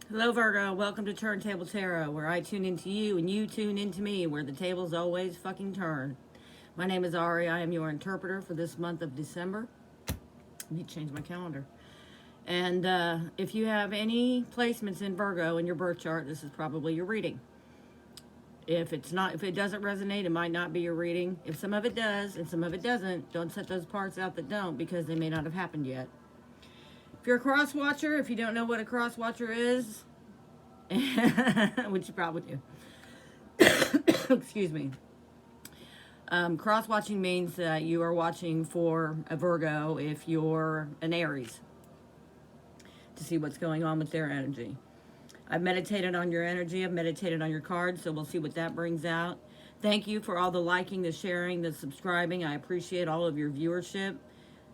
Hello, Virgo. Welcome to Turntable Tarot, where I tune into you and you tune into me, where the tables always fucking turn. My name is Ari. I am your interpreter for this month of December. I need to change my calendar. And if you have any placements in Virgo in your birth chart, this is probably your reading. If it doesn't resonate, it might not be your reading. If some of it does and some of it doesn't, don't set those parts out that don't, because they may not have happened yet. If you're a cross watcher, if you don't know what a cross watcher is, which you probably do, excuse me. Cross watching means that you are watching for a Virgo if you're an Aries to see what's going on with their energy. I've meditated on your energy. I've meditated on your cards, so we'll see what that brings out. Thank you for all the liking, the sharing, the subscribing. I appreciate all of your viewership.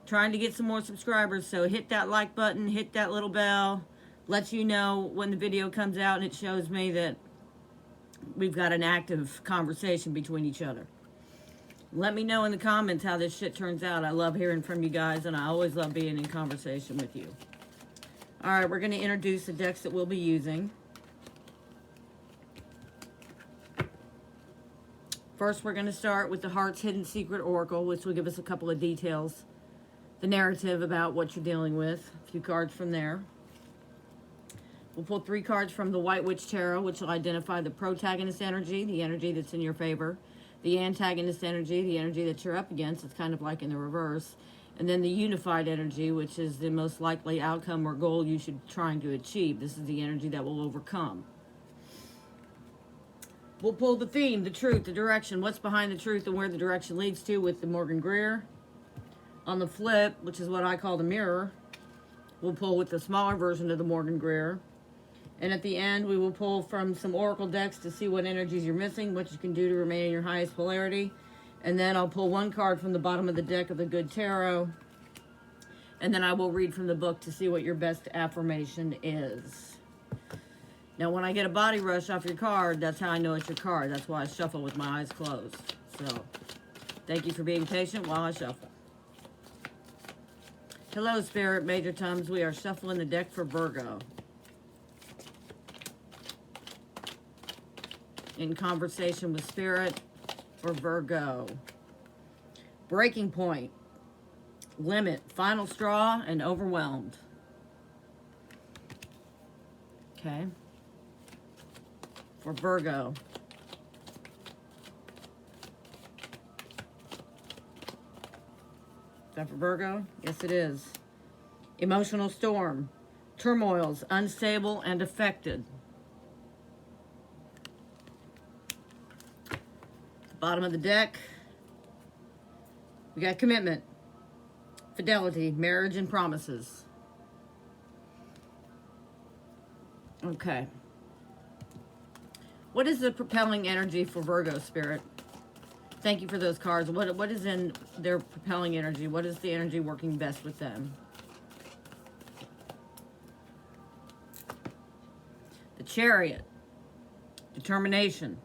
Trying to get some more subscribers, so hit that like button, hit that little bell, lets you know when the video comes out, and it shows me that we've got an active conversation between each other. Let me know in the comments how this shit turns out. I love hearing from you guys, and I always love being in conversation with you. All right, we're going to introduce the decks that we'll be using. First, we're going to start with the Heart's Hidden Secret Oracle, which will give us a couple of details. The narrative about what you're dealing with. A few cards from there. We'll pull 3 cards from the White Witch Tarot, which will identify the protagonist energy, the energy that's in your favor, the antagonist energy, the energy that you're up against. It's kind of like in the reverse. And then the unified energy, which is the most likely outcome or goal you should be trying to achieve. This is the energy that will overcome. We'll pull the theme, the truth, the direction, what's behind the truth and where the direction leads to with the Morgan Greer. On the flip, which is what I call the mirror, we'll pull with the smaller version of the Morgan Greer. And at the end, we will pull from some oracle decks to see what energies you're missing, what you can do to remain in your highest polarity. And then I'll pull 1 card from the bottom of the deck of the Good Tarot. And then I will read from the book to see what your best affirmation is. Now, when I get a body rush off your card, that's how I know it's your card. That's why I shuffle with my eyes closed. So, thank you for being patient while I shuffle. Hello, Spirit, Major Tums. We are shuffling the deck for Virgo. In conversation with Spirit for Virgo. Breaking point. Limit. Final straw and overwhelmed. Okay. For Virgo. Is that for Virgo? Yes, it is. Emotional storm. Turmoils, unstable and affected. Bottom of the deck. We got commitment, fidelity, marriage, and promises. Okay. What is the propelling energy for Virgo, Spirit? Thank you for those cards. What is in their propelling energy? What is the energy working best with them? The Chariot. Determination.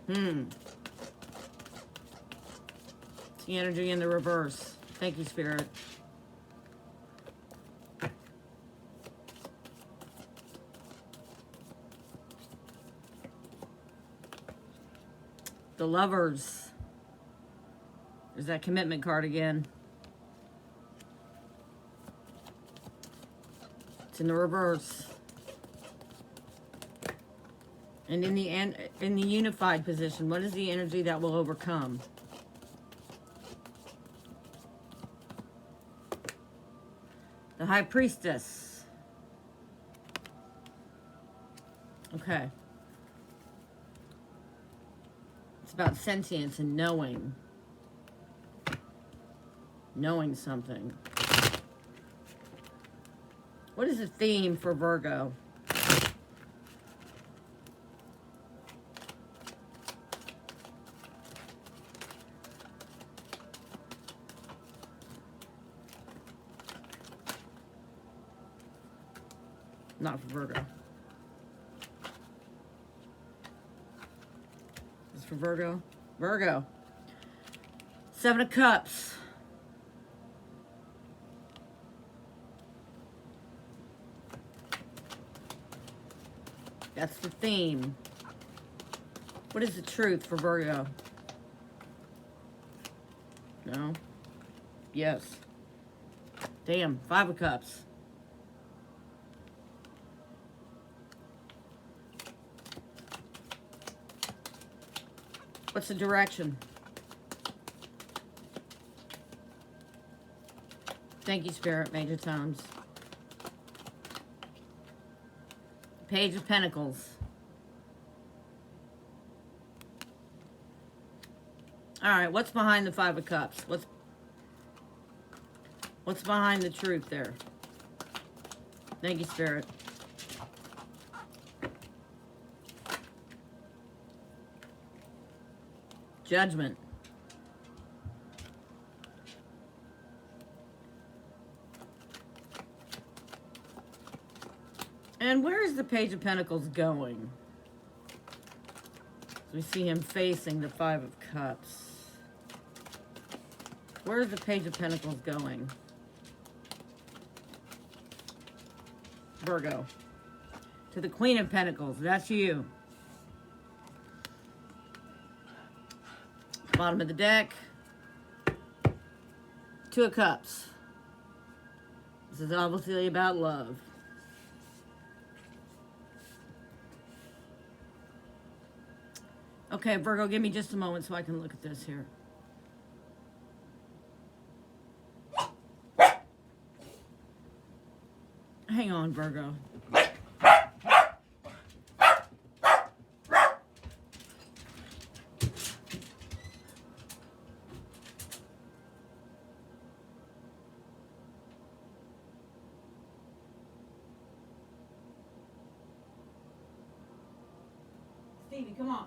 It's the energy in the reverse. Thank you, Spirit. The Lovers. There's that commitment card again. It's in the reverse. And in the unified position, what is the energy that will overcome? The High Priestess. Okay. It's about sentience and knowing. Knowing something. What is the theme for Virgo? Not for Virgo. This is for Virgo. Virgo. 7 of Cups. That's the theme. What is the truth for Virgo? No. Yes. Damn, 5 of Cups. What's the direction? Thank you, Spirit, Major Tones. Page of Pentacles. All right, what's behind the 5 of Cups? What's behind the truth there? Thank you, Spirit. Judgment. And where is the Page of Pentacles going? We see him facing the 5 of Cups. Where is the Page of Pentacles going? Virgo. To the Queen of Pentacles. That's you. Bottom of the deck. 2 of Cups. This is obviously about love. Okay, Virgo, give me just a moment so I can look at this here. Hang on, Virgo. Stevie, come on.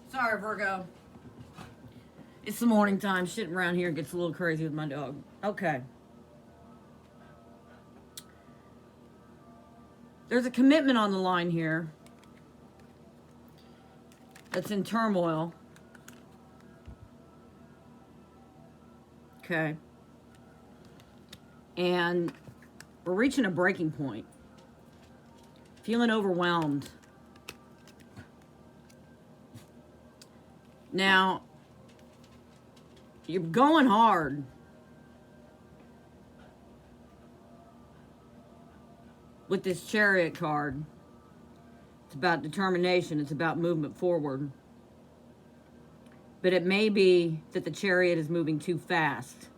Sorry, Virgo. It's the morning time. Shit around here gets a little crazy with my dog. Okay. There's a commitment on the line here that's in turmoil. Okay. And we're reaching a breaking point. Feeling overwhelmed. Now, you're going hard. With this Chariot card. It's about determination. It's about movement forward. But it may be that the Chariot is moving too fast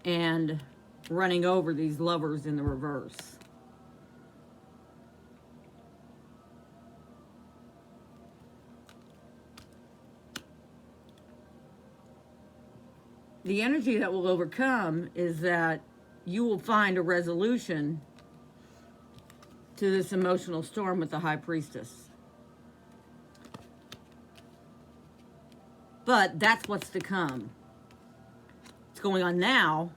and running over these lovers in the reverse. The energy that will overcome is that you will find a resolution to this emotional storm with the High Priestess. But that's what's to come. What's going on now?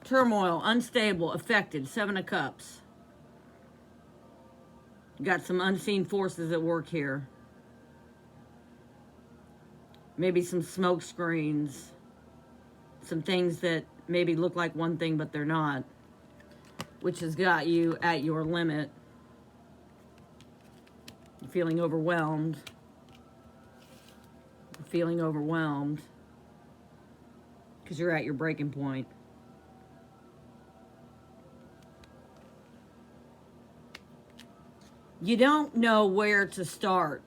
Turmoil, unstable, affected, 7 of Cups. You got some unseen forces at work here. Maybe some smoke screens, some things that maybe look like one thing but they're not, which has got you at your limit. You're feeling overwhelmed. You're feeling overwhelmed because you're at your breaking point. You don't know where to start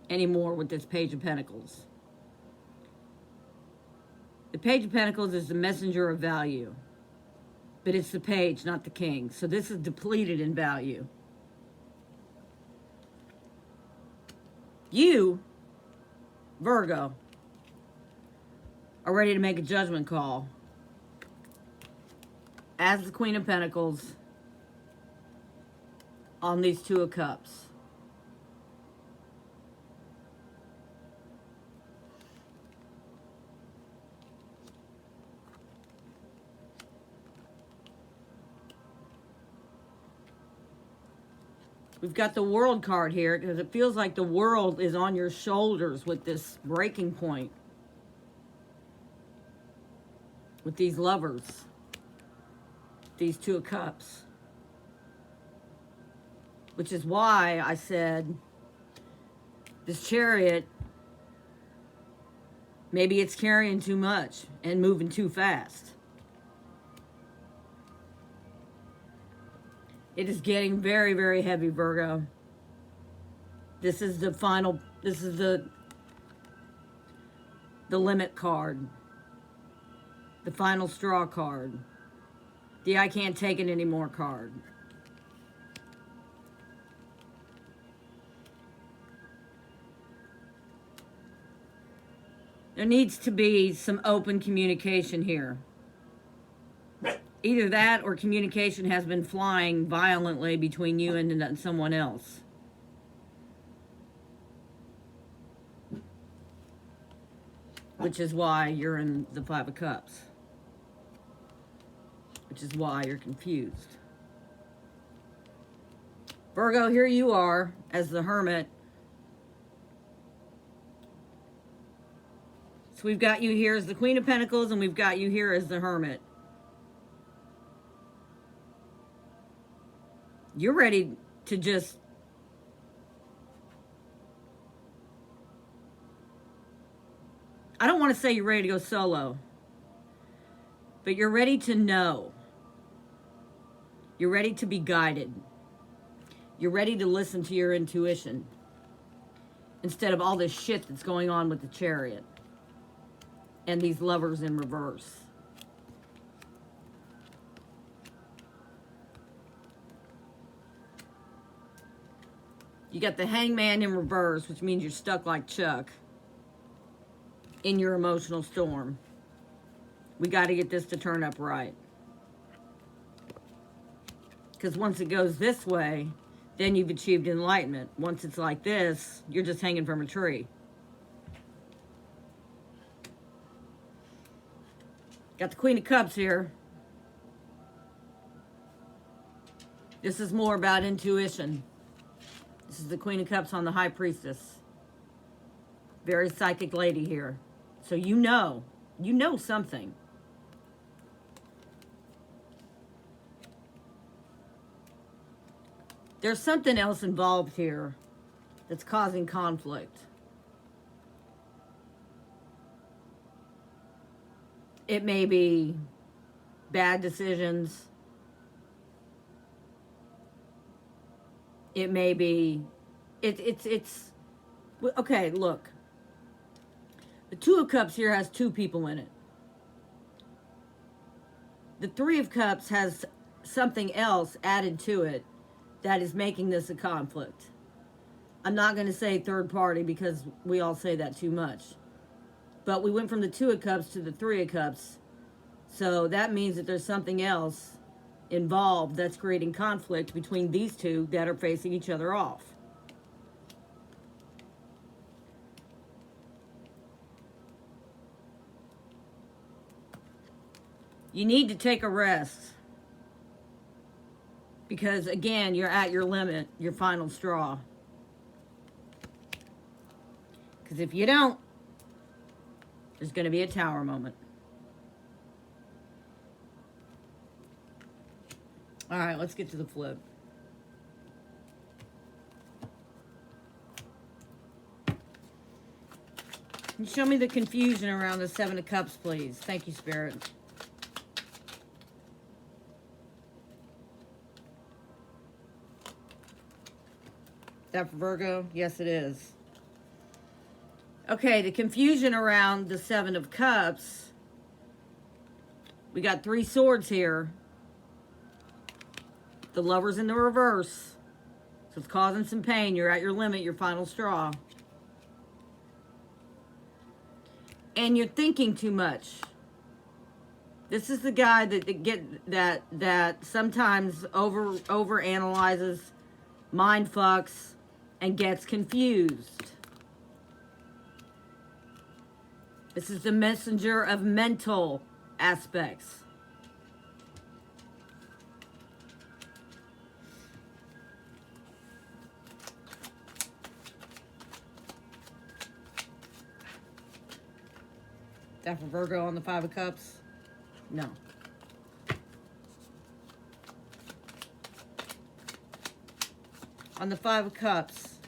anymore with this Page of Pentacles. The Page of Pentacles is the messenger of value, but it's the page, not the king. So this is depleted in value. You, Virgo, are ready to make a judgment call as the Queen of Pentacles on these 2 of Cups. We've got the World card here because it feels like the world is on your shoulders with this breaking point. With these lovers. These Two of Cups. Which is why I said this Chariot, maybe it's carrying too much and moving too fast. It is getting very, very heavy, Virgo. This is the final, this is the limit card. The final straw card. The I can't take it anymore card. There needs to be some open communication here. Either that or communication has been flying violently between you and someone else. Which is why you're in the Five of Cups. Which is why you're confused. Virgo, here you are as the Hermit. So we've got you here as the Queen of Pentacles and we've got you here as the Hermit. You're ready to just I don't want to say you're ready to go solo, but you're ready to know. You're ready to be guided. You're ready to listen to your intuition instead of all this shit that's going on with the Chariot and these lovers in reverse. You got the Hangman in reverse, which means you're stuck like Chuck in your emotional storm. We got to get this to turn up right. Because once it goes this way, then you've achieved enlightenment. Once it's like this, you're just hanging from a tree. Got the Queen of Cups here. This is more about intuition. This is the Queen of Cups on the High Priestess. Very psychic lady here. So you know something. There's something else involved here that's causing conflict. It may be bad decisions. It may be, it's, okay, look. The Two of Cups here has two people in it. The Three of Cups has something else added to it that is making this a conflict. I'm not going to say third party because we all say that too much. But we went from the Two of Cups to the Three of Cups. So that means that there's something else involved that's creating conflict between these two that are facing each other off. You need to take a rest. Because again, you're at your limit, your final straw. Because if you don't, there's going to be a Tower moment. All right, let's get to the flip. Can you show me the confusion around the Seven of Cups, please? Thank you, Spirit. Is that for Virgo? Yes, it is. Okay, the confusion around the Seven of Cups. We got three swords here. The Lover's in the reverse. So it's causing some pain. You're at your limit, your final straw. And you're thinking too much. This is the guy that sometimes over analyzes, mind fucks, and gets confused. This is the messenger of mental aspects. That for Virgo on the Five of Cups? No. On the Five of Cups,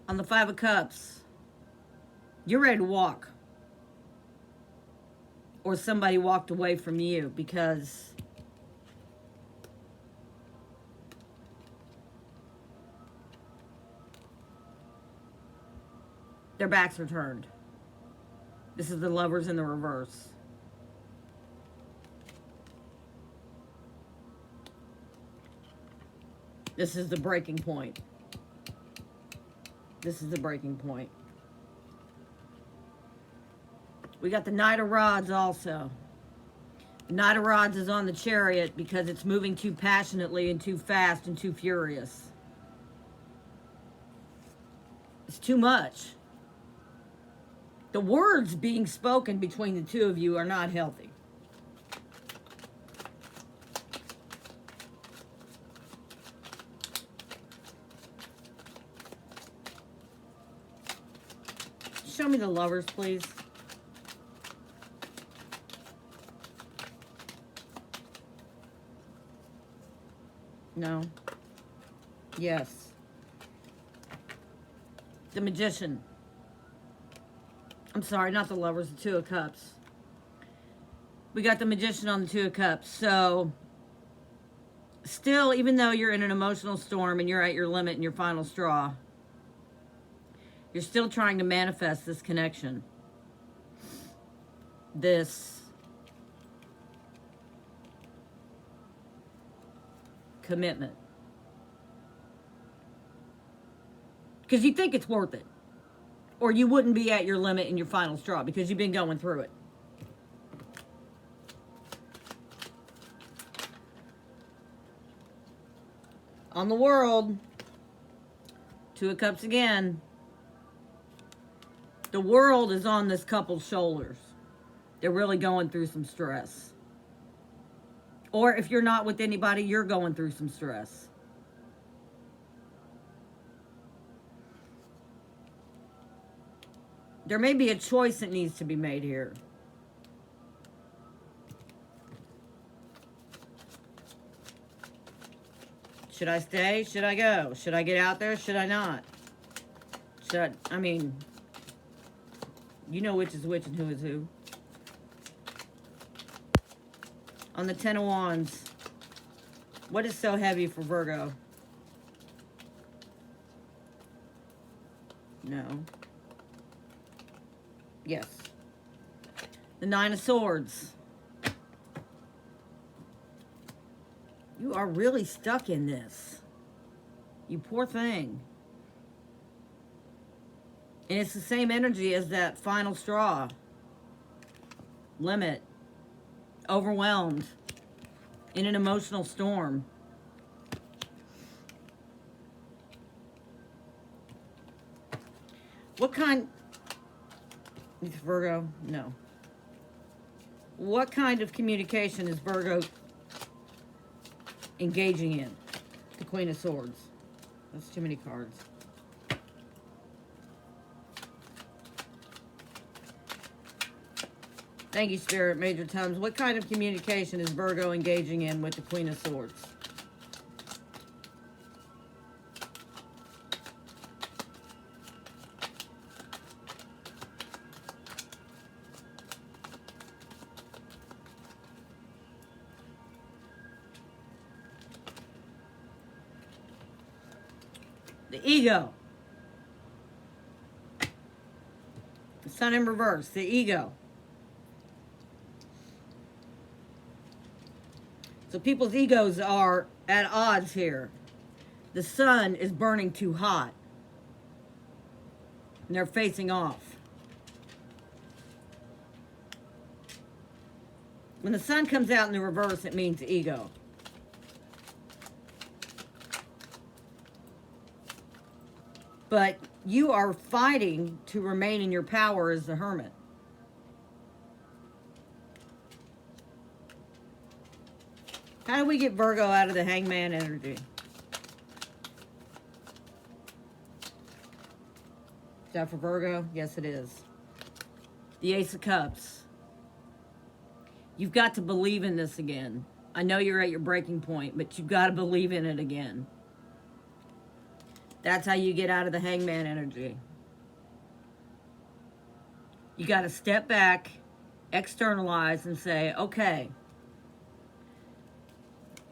on the Five of Cups, you're ready to walk. Or somebody walked away from you because their backs are turned. This is the Lovers in the reverse. This is the breaking point. This is the breaking point. We got the Knight of Rods also. The Knight of Rods is on the Chariot because it's moving too passionately and too fast and too furious. It's too much. The words being spoken between the two of you are not healthy. Show me the Lovers, please. No. Yes. The Magician. I'm sorry, not the Lovers, the Two of Cups. We got the Magician on the Two of Cups. So, still, even though you're in an emotional storm and you're at your limit and your final straw, you're still trying to manifest this connection. This commitment. Because you think it's worth it. Or you wouldn't be at your limit and your final straw because you've been going through it. On the World, Two of Cups again. The world is on this couple's shoulders. They're really going through some stress. Or if you're not with anybody, you're going through some stress. There may be a choice that needs to be made here. Should I stay? Should I go? Should I get out there? Should I not? I mean, you know which is which and who is who. On the Ten of Wands, what is so heavy for Virgo? No. Yes. The Nine of Swords. You are really stuck in this. You poor thing. And it's the same energy as that final straw. Limit. Overwhelmed. In an emotional storm. What kind... It's Virgo? No. What kind of communication is Virgo engaging in? The Queen of Swords. That's too many cards. Thank you, Spirit, Major Tums. What kind of communication is Virgo engaging in with the Queen of Swords? The ego. The Sun in reverse. The ego. So people's egos are at odds here. The sun is burning too hot. And they're facing off. When the sun comes out in the reverse, it means ego. But you are fighting to remain in your power as the Hermit. How do we get Virgo out of the Hangman energy? Is that for Virgo? Yes, it is. The Ace of Cups. You've got to believe in this again. I know you're at your breaking point, but you've got to believe in it again. That's how you get out of the Hangman energy. You got to step back, externalize, and say, okay,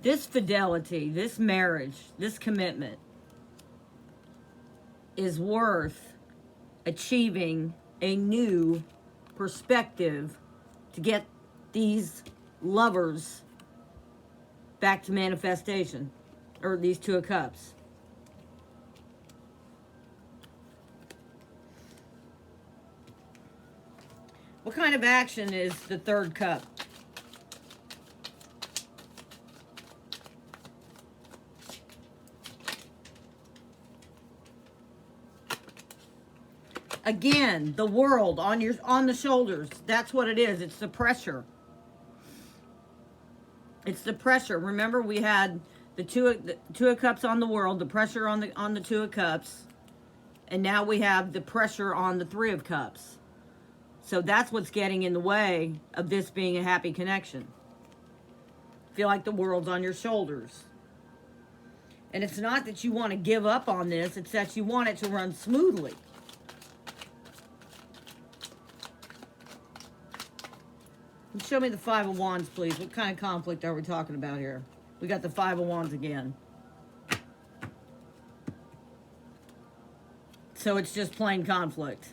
this fidelity, this marriage, this commitment is worth achieving a new perspective to get these lovers back to manifestation, or these Two of Cups. What kind of action is the Third Cup? Again, the world on the shoulders. That's what it is. It's the pressure. It's the pressure. Remember, we had the two of Cups on the world, the pressure on the Two of Cups, and now we have the pressure on the Three of Cups. So that's what's getting in the way of this being a happy connection. Feel like the world's on your shoulders. And it's not that you want to give up on this, it's that you want it to run smoothly. Show me the Five of Wands, please. What kind of conflict are we talking about here? We got the Five of Wands again. So it's just plain conflict.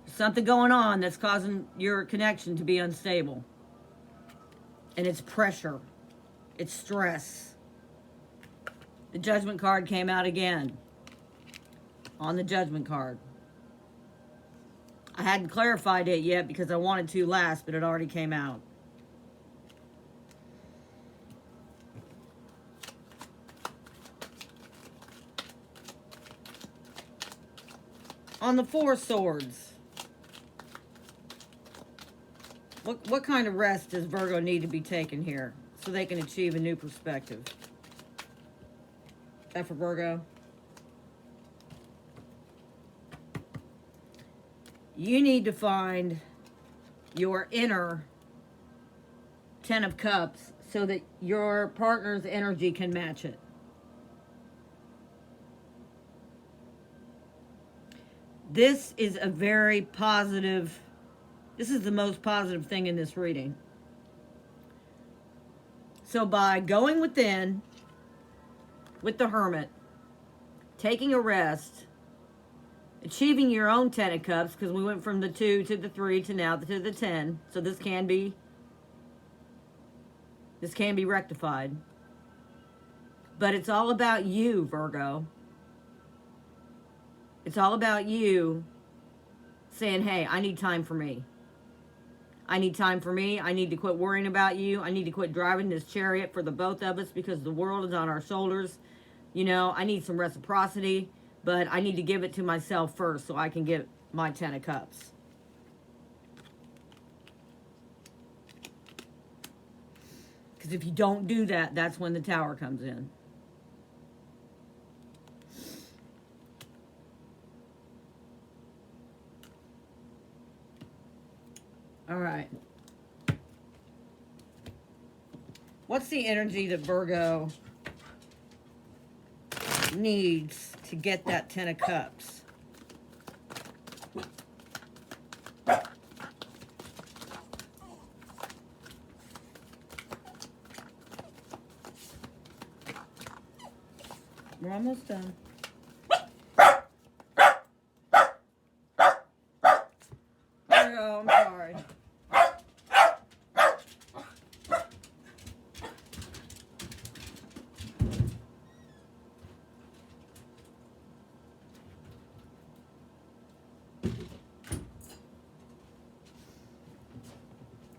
Something going on that's causing your connection to be unstable. And it's pressure. It's stress. The Judgment card came out again. On the Judgment card. I hadn't clarified it yet because I wanted to last, but it already came out. On the Four of Swords. What kind of rest does Virgo need to be taken here so they can achieve a new perspective? Is that for Virgo? You need to find your inner Ten of Cups so that your partner's energy can match it. This is a very positive, this is the most positive thing in this reading. So by going within with the Hermit, taking a rest, achieving your own Ten of Cups, because we went from the 2 to the 3 to now to the 10. So this can be rectified. But it's all about you, Virgo. It's all about you saying, hey, I need time for me. I need time for me. I need to quit worrying about you. I need to quit driving this chariot for the both of us because the world is on our shoulders. You know, I need some reciprocity. But I need to give it to myself first so I can get my Ten of Cups. Because if you don't do that, that's when the Tower comes in. All right. What's the energy that Virgo needs to get that Ten of Cups? We're almost done. There we go, I'm sorry.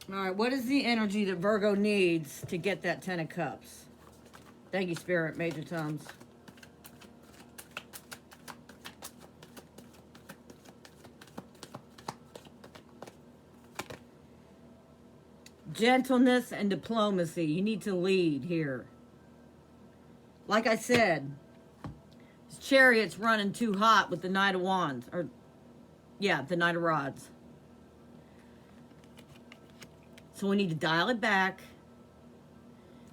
All right, what is the energy that Virgo needs to get that Ten of Cups? Thank you, Spirit, Major Toms. Gentleness and diplomacy. You need to lead here. Like I said, this Chariot's running too hot with the Knight of Wands. Or, yeah, the Knight of Rods. So we need to dial it back.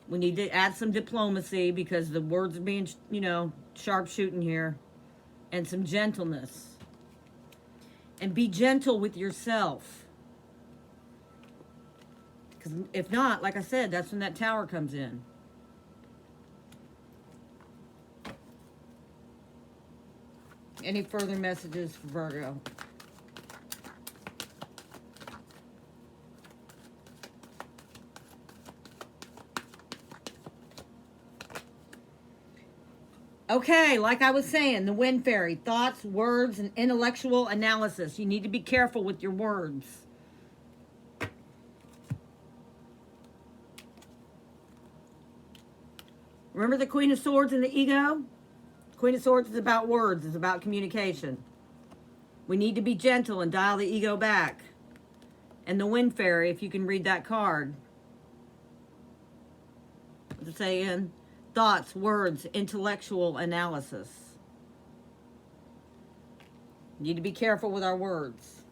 We need to add some diplomacy because the words are being, sharpshooting here. And some gentleness. And be gentle with yourself. Because if not, like I said, that's when that Tower comes in. Any further messages for Virgo? Okay, like I was saying, the Wind Fairy, thoughts, words, and intellectual analysis. You need to be careful with your words. Remember the Queen of Swords and the ego? Queen of Swords is about words. It's about communication. We need to be gentle and dial the ego back. And the Wind Fairy, if you can read that card. What's it saying? Thoughts, words, intellectual analysis. Need to be careful with our words.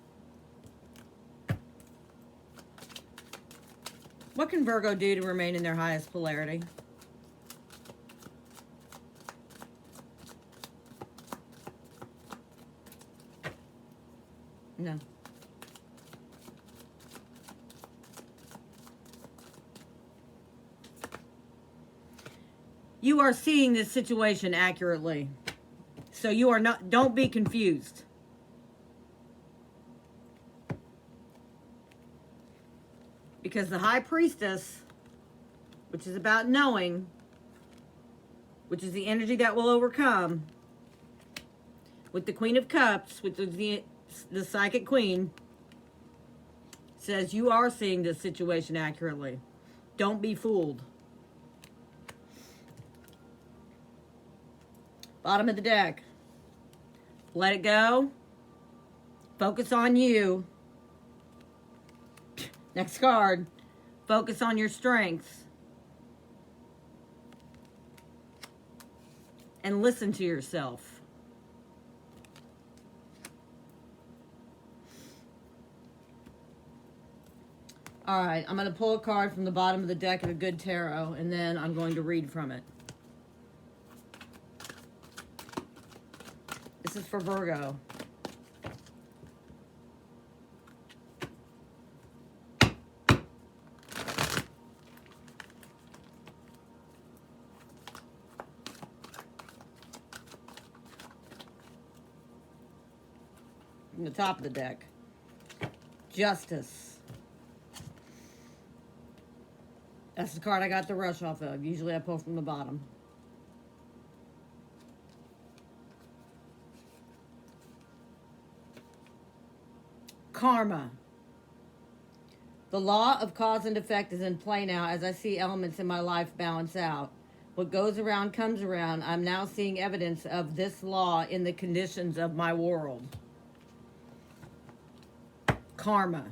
What can Virgo do to remain in their highest polarity? No. You are seeing this situation accurately. So you are not, don't be confused. Because the High Priestess, which is about knowing, which is the energy that will overcome, with the Queen of Cups, which is the Psychic Queen, says you are seeing this situation accurately. Don't be fooled. Bottom of the deck. Let it go. Focus on you. Next card. Focus on your strengths. And listen to yourself. All right, I'm going to pull a card from the bottom of the deck of a good tarot, and then I'm going to read from it. This is for Virgo. From the top of the deck. Justice. That's the card I got the rush off of. Usually I pull from the bottom. Karma. The law of cause and effect is in play now as I see elements in my life balance out. What goes around comes around. I'm now seeing evidence of this law in the conditions of my world. Karma.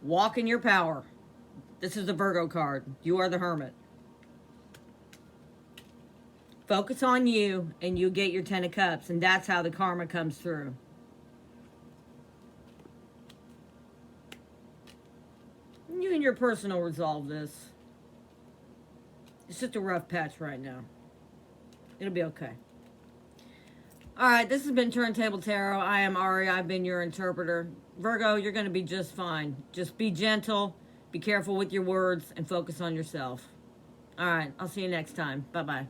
Walk in your power. This is the Virgo card. You are the Hermit. Focus on you and you get your 10 of Cups, and that's how the karma comes through. You and your person will resolve this. It's just a rough patch right now. It'll be okay. All right, this has been Turntable Tarot. I am Ari. I've been your interpreter. Virgo, you're going to be just fine. Just be gentle, be careful with your words, and focus on yourself. All right, I'll see you next time. Bye-bye.